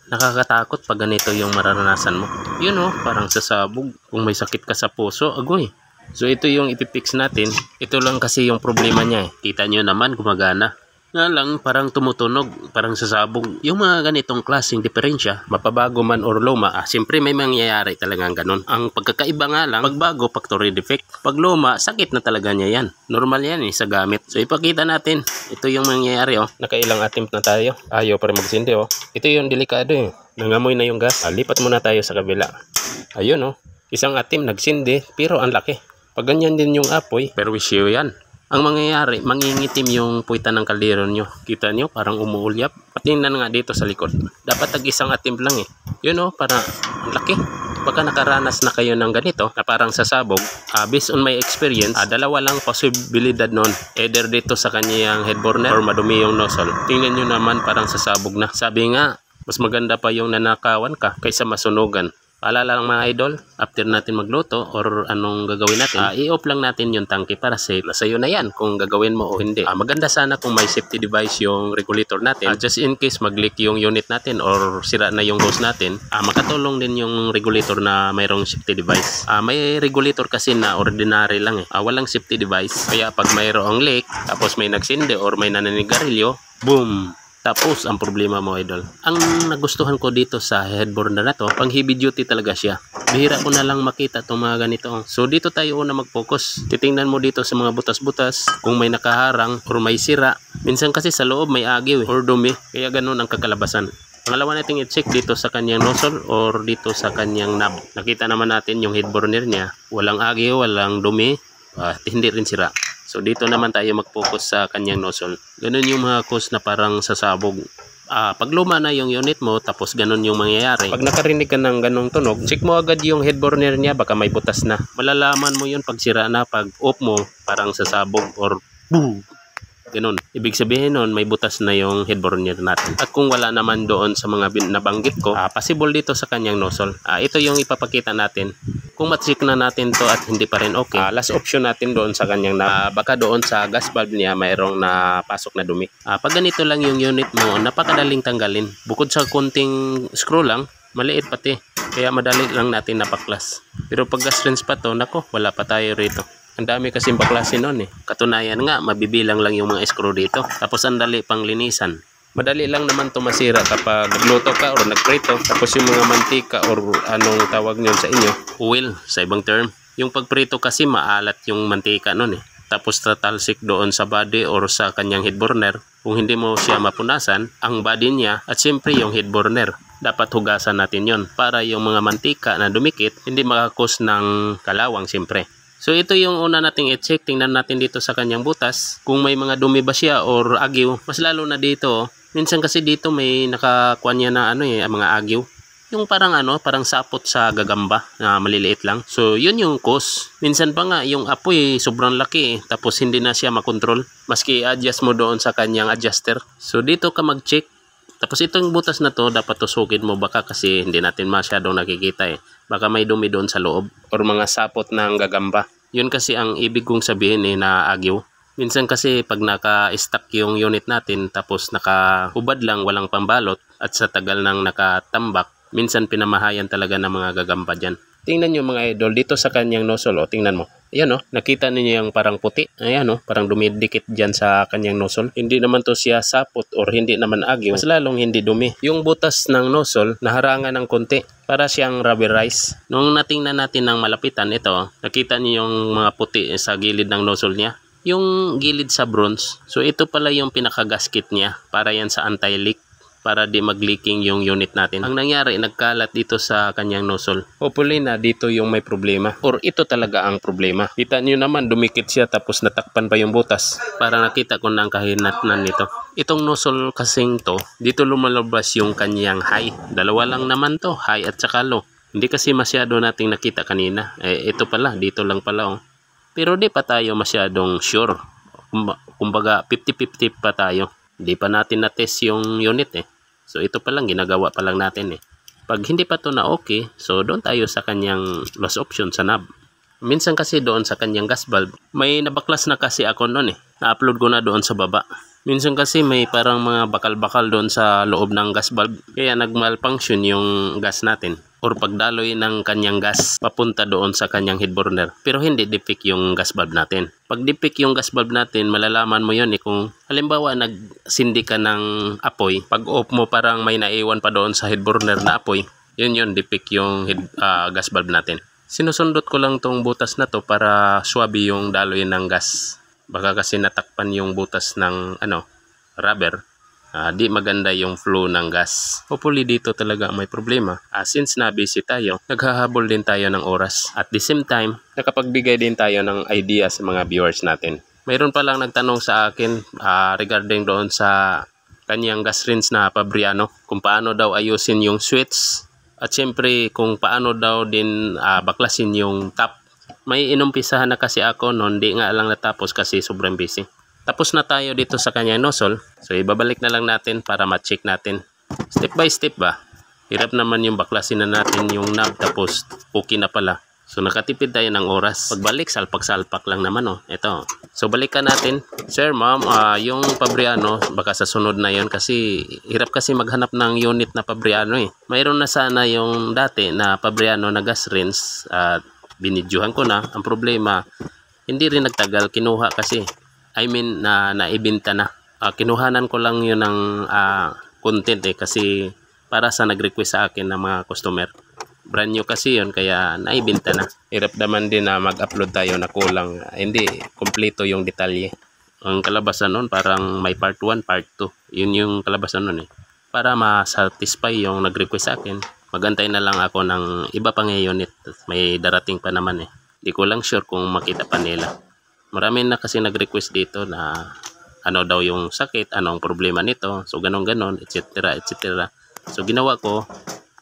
Nakakatakot pag ganito yung mararanasan mo. Yun oh, parang sasabog. Kung may sakit ka sa puso, agoy. So ito yung ipipix natin. Ito lang kasi yung problema niya eh. Kita nyo naman gumagana. Nga lang parang tumutunog, parang sasabog. Yung mga ganitong klaseng diferensya, mapabago man or luma, siyempre may mangyayari talagang ganun. Ang pagkakaiba nga lang, pagbago, factory defect. Pag luma, sakit na talaga niya yan. Normal yan eh, sa gamit. So ipakita natin, ito yung mangyayari oh. Nakailang attempt na tayo. Ayaw pa rin magsindi oh. Ito yung delikado eh. Nangamoy na yung gas. Lipat muna tayo sa kabila. Ayun oh. Isang attempt nagsindi, pero ang laki. Pag ganyan din yung apoy, perwisyo yan. Ang mangyayari, mangingitim yung puwitan ng kaldero nyo. Kita nyo, parang umuulyap. Patingnan nga dito sa likod. Dapat tag-isang attempt lang eh. Yun oh, parang ang laki. Baka nakaranas na kayo ng ganito na parang sasabog. Based on my experience, dalawa lang posibilidad noon. Either dito sa kanyang head burner or madumi yung nozzle. Tingnan nyo naman parang sasabog na. Sabi nga, mas maganda pa yung nanakawan ka kaysa masunugan. Paalala lang mga idol, after natin magluto or anong gagawin natin, i-off lang natin yung tangke para safe. Nasa iyo na yan kung gagawin mo o hindi. Maganda sana kung may safety device yung regulator natin. Just in case mag-leak yung unit natin or sira na yung hose natin, makatulong din yung regulator na mayroong safety device. May regulator kasi na ordinary lang eh. Walang safety device. Kaya pag mayroong leak, tapos may nagsindi or may naninigarilyo, boom! Tapos, ang problema mo, idol. Ang nagustuhan ko dito sa head burner na to, pang heavy duty talaga siya. Bihira ko na lang makita itong mga ganito. So, dito tayo una mag-focus. Titingnan mo dito sa mga butas-butas, kung may nakaharang or may sira. Minsan kasi sa loob may agiw or dumi. Kaya ganun ang kakalabasan. Pangalawa natin i-check dito sa kanyang nozzle or dito sa kanyang knob. Nakita naman natin yung head burner niya. Walang agiw, walang dumi, hindi rin sira. So dito naman tayo mag-focus sa kanyang nozzle. Ganun yung mga cause na parang sasabog. Pag luma na yung unit mo, tapos ganun yung mangyayari. Pag nakarinig ka ng ganung tunog, check mo agad yung head burner niya, baka may butas na. Malalaman mo yun pag sira na, pag off mo, parang sasabog or boom. Ganun. Ibig sabihin nun, may butas na yung head burner natin. At kung wala naman doon sa mga nabanggit ko, possible dito sa kanyang nozzle. Ito yung ipapakita natin. Kung ma-check na natin to at hindi pa rin okay, last option natin doon sa kanyang baka doon sa gas valve niya mayroong napasok na dumi. Pag ganito lang yung unit mo, napakadaling tanggalin. Bukod sa konting screw lang, maliit pati. Kaya madali lang natin napaklas. Pero pag gas rinse pa to, nako, wala pa tayo rito. Ang dami kasing baklasin nun eh. Katunayan nga, mabibilang lang yung mga screw dito. Tapos ang dali pang linisan. Madali lang naman to masira kapag nagluto ka or nagprito. Tapos yung mga mantika or anong tawag nyo sa inyo, oil sa ibang term. Yung pagprito kasi maalat yung mantika nun eh. Tapos tatalsik doon sa body or sa kanyang head burner. Kung hindi mo siya mapunasan, ang body niya at siyempre yung head burner. Dapat hugasan natin yon para yung mga mantika na dumikit hindi makakos ng kalawang siyempre. So ito yung una nating i-check. Tingnan natin dito sa kanyang butas kung may mga dumi ba siya or agiw. Mas lalo na dito. Minsan kasi dito may nakakuha niya na mga agiw. Yung parang parang sapot sa gagamba na maliliit lang. So yun yung cause. Minsan pa nga yung apoy sobrang laki tapos hindi na siya makontrol. Maski i-adjust mo doon sa kanyang adjuster. So dito ka mag-check. Tapos itong butas na to dapat tusukin mo baka kasi hindi natin masyadong nakikita eh. Baka may dumi doon sa loob or mga sapot ng gagamba. Yun kasi ang ibig kong sabihin na agiw. Minsan kasi pag naka-stack yung unit natin tapos nakahubad lang walang pambalot at sa tagal nang nakatambak, minsan pinamahayan talaga ng mga gagamba dyan. Tingnan nyo mga idol dito sa kanyang nozzle. Tingnan mo. Ayan nakita niyo yung parang puti. Ayan parang dumidikit dyan sa kanyang nozzle. Hindi naman to siya sapot or hindi naman agiw. Mas lalong hindi dumi. Yung butas ng nozzle naharangan ng konti. Para siyang rubberized. Nung natingnan natin ng malapitan ito, nakita niyo yung mga puti sa gilid ng nozzle niya. Yung gilid sa bronze. So ito pala yung pinaka-gasket niya. Para yan sa anti-leak. Para di mag-leaking yung unit natin. Ang nangyari, nagkalat dito sa kanyang nozzle. Hopefully na dito yung may problema. Or ito talaga ang problema. Kita nyo naman, dumikit siya tapos natakpan pa yung butas. Para nakita ko na ang kahinatnan nito. Itong nozzle kasing to, dito lumalabas yung kanyang high. Dalawa lang naman to, high at saka low. Hindi kasi masyado nating nakita kanina. Ito pala, dito lang pala Pero di pa tayo masyadong sure. Kumbaga, 50-50 pa tayo. Di pa natin na-test yung unit So ito pa lang, ginagawa pa lang natin Pag hindi pa to na okay, so doon tayo sa kanyang loss option sa knob. Minsan kasi doon sa kanyang gas valve, may nabaklas na kasi ako noon Na-upload ko na doon sa baba. Minsan kasi may parang mga bakal-bakal doon sa loob ng gas valve, kaya nag-malfunction yung gas natin or pagdaloy ng kanyang gas papunta doon sa kanyang head burner. Pero hindi defect yung gas valve natin. Pag defect yung gas valve natin, malalaman mo yun kung halimbawa nagsindi ka ng apoy, pag off mo parang may naiwan pa doon sa head burner na apoy, yun defect yung gas valve natin. Sinusundot ko lang tong butas na to para swabe yung daloy ng gas. Baka kasi natakpan yung butas ng rubber. Di maganda yung flow ng gas. Hopefully dito talaga may problema. Since na busy tayo, naghahabol din tayo ng oras. At the same time, nakapagbigay din tayo ng idea sa mga viewers natin. Mayroon pa lang nagtanong sa akin regarding doon sa kanyang gas rinse na Fabriano, kung paano daw ayusin yung switch at syempre kung paano daw din baklasin yung tap. May inumpisahan na kasi ako noon, di nga lang natapos kasi sobrang busy. Tapos na tayo dito sa kanyang nozzle. So ibabalik na lang natin para ma-check natin. Step by step ba? Hirap naman yung baklasin na natin yung knob tapos okay na pala. So nakatipid tayo ng oras. Pagbalik, salpak-salpak lang naman Ito. So balikan natin. Sir, ma'am, yung Fabriano, baka sa sunod na yon kasi hirap kasi maghanap ng unit na Fabriano Mayroon na sana yung dati na Fabriano na gas rinse at binidyuhan ko na. Ang problema, hindi rin nagtagal. Kinuha kasi. Naibenta na. Kinuhanan ko lang yun ng content kasi para sa nag-request sa akin ng mga customer. Brand new kasi yun kaya naibenta na. Hirap naman din na mag-upload tayo na kulang. Hindi kompleto yung detalye. Ang kalabasan nun parang may part 1, part 2. Yun yung kalabasan nun Para ma-satisfy yung nag-request sa akin, magantay na lang ako ng iba pang unit. May darating pa naman Hindi ko lang sure kung makita pa nila. Marami na kasi nag-request dito na ano daw yung sakit, anong problema nito. So ganon-ganon, etc. etc. So ginawa ko,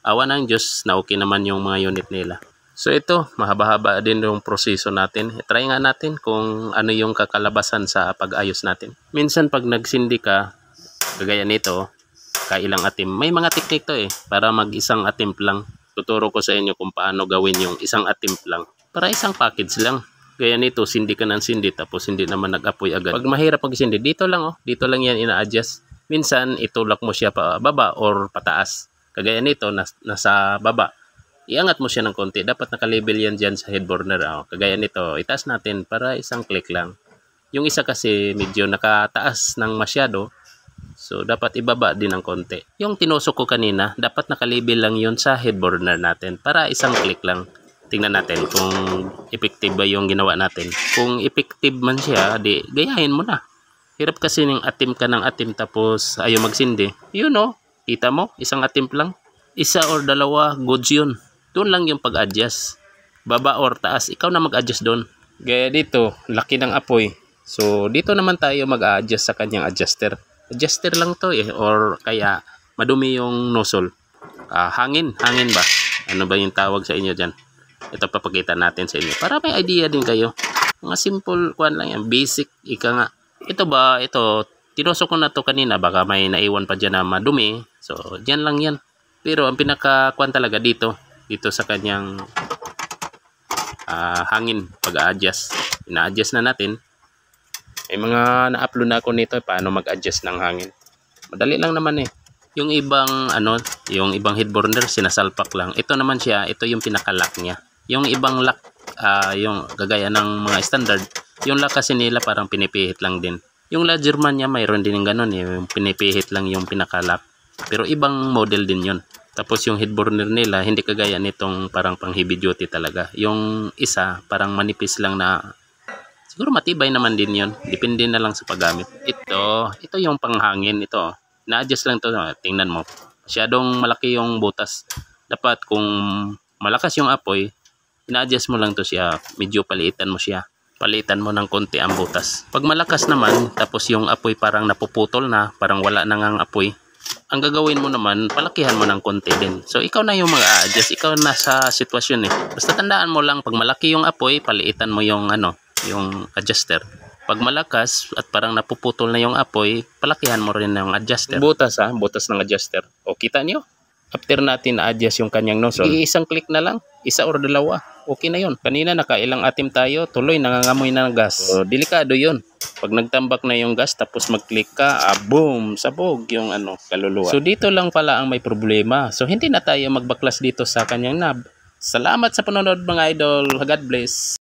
awa ng Diyos na okay naman yung mga unit nila. So ito, mahaba-haba din yung proseso natin. Try nga natin kung ano yung kakalabasan sa pag-ayos natin. Minsan pag nagsindi ka, kagaya nito, kailang atim. May mga teknik to para mag-isang attempt lang. Tuturo ko sa inyo kung paano gawin yung isang attempt lang. Para isang package lang. Gaya nito, sindi ka ng sindi tapos hindi naman nag-apoy agad. Pag mahirap pag-sindi, dito lang dito lang yan ina-adjust. Minsan itulak mo siya pa baba or pataas. Kagaya nito, nasa baba. Iangat mo siya ng konti. Dapat naka-label yan dyan sa head burner. Kagaya nito, itaas natin para isang click lang. Yung isa kasi medyo nakataas ng masyado. So dapat ibaba din ng konti. Yung tinusok ko kanina, dapat naka-label lang yun sa head burner natin para isang click lang. Tingnan natin kung effective ba yung ginawa natin. Kung effective man siya, di gayahin mo na. Hirap kasi ng atim ka ng atim tapos ayaw magsindi. Kita mo, isang atim lang. Isa or dalawa, goods yun. Doon lang yung pag-adjust. Baba or taas, ikaw na mag-adjust doon. Gaya dito, laki ng apoy. So dito naman tayo mag-adjust sa kanyang adjuster. Adjuster lang to or kaya madumi yung nozzle. Hangin ba? Ano ba yung tawag sa inyo dyan? Ito papakita natin sa inyo para may idea din kayo. Mga simple kuan lang yan, basic ika nga. Ito tinusok ko na to kanina, baka may naiwan pa dyan na madumi. So dyan lang yan. Pero ang pinaka kuan talaga dito sa kanyang hangin pag-a-adjust. Ina-adjust na natin. May mga na-upload na ako nito paano mag-adjust ng hangin. Madali lang naman Yung ibang yung ibang head burner sinasalpak lang. Ito naman siya, ito yung pinaka-lock niya. Yung ibang lock, yung gagaya ng mga standard, yung lock kasi nila parang pinipihit lang din. Yung La German niya mayroon din ng ganun yung pinipihit lang yung pinaka-lock. Pero ibang model din yun. Tapos yung head burner nila, hindi kagaya nitong parang pang heavy duty talaga. Yung isa, parang manipis lang na, siguro matibay naman din yun. Depende na lang sa paggamit. Ito yung panghangin, ito. Na-adjust lang to, tingnan mo. Masyadong malaki yung butas. Dapat kung malakas yung apoy, ina-adjust mo lang to siya, medyo paliitan mo siya. Palitan mo ng konti ang butas. Pag malakas naman, tapos yung apoy parang napuputol na, parang wala na ngang apoy, ang gagawin mo naman, palakihan mo ng konti din. So ikaw na yung mag-a-adjust, ikaw na sa sitwasyon Basta tandaan mo lang, pag malaki yung apoy, paliitan mo yung yung adjuster. Pag malakas at parang napuputol na yung apoy, palakihan mo rin ng adjuster. Butas butas ng adjuster. O kita nyo? After natin na-adjust yung kanyang nozzle, isang click na lang, isa or dalawa. Okay na yun. Kanina nakailang atim tayo, tuloy nangangamoy na ng gas. So, delikado yun. Pag nagtambak na yung gas tapos mag-click ka, boom, sabog yung kaluluwa. So dito lang pala ang may problema. So hindi na tayo magbaklas dito sa kanyang knob. Salamat sa panonood mga idol. God bless.